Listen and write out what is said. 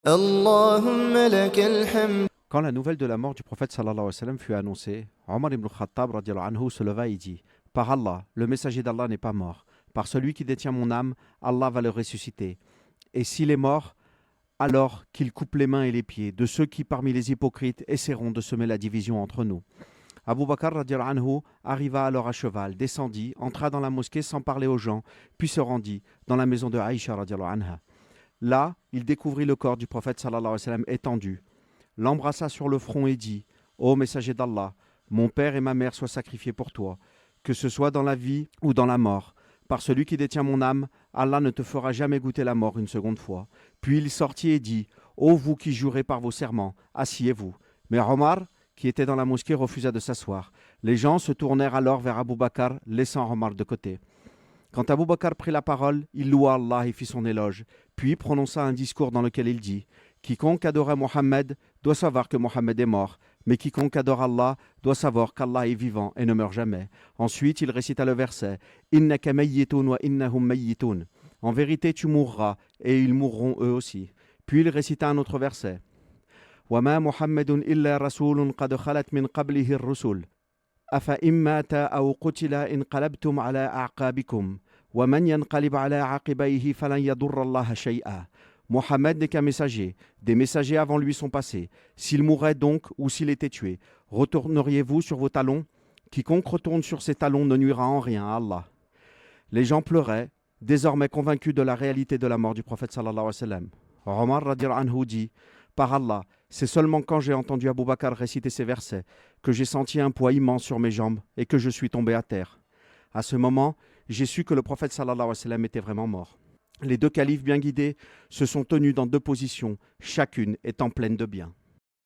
اللهم لك الحمد. Quand la nouvelle de la mort du prophète sallallahu alayhi wa sallam fut annoncée, Omar ibn Khattab radiallahu anhu se leva et dit: Par Allah, le messager d'Allah n'est pas mort. Par celui qui détient mon âme, Allah va le ressusciter. Et s'il est mort, alors qu'il coupe les mains et les pieds de ceux qui, parmi les hypocrites, essaieront de semer la division entre nous. Abu Bakr radiallahu anhu arriva alors à cheval, descendit, entra dans la mosquée sans parler aux gens, puis se rendit dans la maison de Aïcha radiallahu anha. Là, il découvrit le corps du prophète sallallahu alayhi wa sallam étendu, l'embrassa sur le front et dit: Ô messager d'Allah, mon père et ma mère soient sacrifiés pour toi, que ce soit dans la vie ou dans la mort. Par celui qui détient mon âme, Allah ne te fera jamais goûter la mort une seconde fois. Puis il sortit et dit: Ô vous qui jurez par vos serments, asseyez-vous. Mais Omar, qui était dans la mosquée, refusa de s'asseoir. Les gens se tournèrent alors vers Abu Bakr, laissant Omar de côté. Quand Abu Bakr prit la parole, il loua Allah et fit son éloge, puis prononça un discours dans lequel il dit: Quiconque adore Mohammed doit savoir que Mohammed est mort, mais quiconque adore Allah doit savoir qu'Allah est vivant et ne meurt jamais. Ensuite, il récita le verset: Innaka mayyitun wa innahum mayyitun. En vérité, tu mourras et ils mourront eux aussi. Puis il récita un autre verset: Wama Muhammadun illa rasulun qad khalat min qablihi ar-rusul. أفإن مات أو قتل انقلبتم على أعقابكم ومن ينقلب على عقبيه فلن يضر الله شيئا. Mohammed n'est qu'un messager. Des messagers avant lui sont passés. S'il mourait donc ou s'il était tué, retourneriez-vous sur vos talons? Quiconque retourne sur ses talons ne nuira en rien à Allah. Les gens pleuraient, désormais convaincus de la réalité de la mort du prophète sallallahu alayhi wa sallam. Omar radiallahu anhu dit: Par Allah, c'est seulement quand j'ai entendu Abu Bakr réciter ces versets que j'ai senti un poids immense sur mes jambes et que je suis tombé à terre. À ce moment, j'ai su que le prophète sallallahu alayhi wa sallam était vraiment mort. Les deux califes bien guidés se sont tenus dans deux positions, chacune étant pleine de bien.